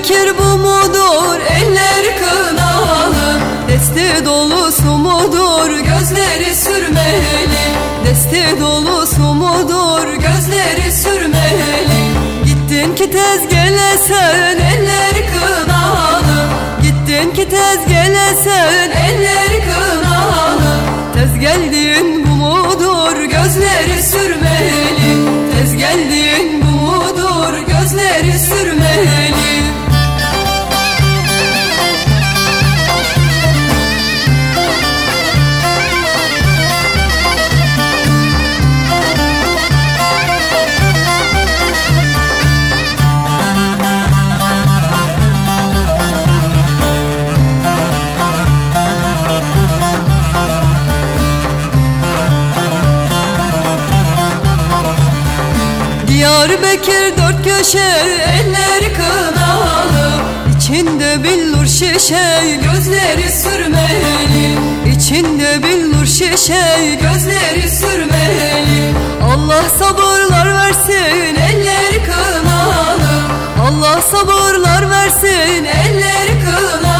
Diyarbakır bu mudur, eller kınalı, deste dolusu mudur, gözleri sürmeli. Deste dolusu mudur, gözleri sürmeli. Gittin ki tez gelesen, eller kınalı. Gittin ki tez gelesen, eller kınalı. Tez geldin bu mudur, gözleri sürmeli. Tez geldin bu mudur, gözleri sürmeli. Diyarbakır dört köşe, eller kınalı. İçinde billur şişe, gözleri sürmeli. İçinde billur şişe, gözleri sürmeli. Allah sabırlar versin, eller kınalı. Allah sabırlar versin, eller kınalı.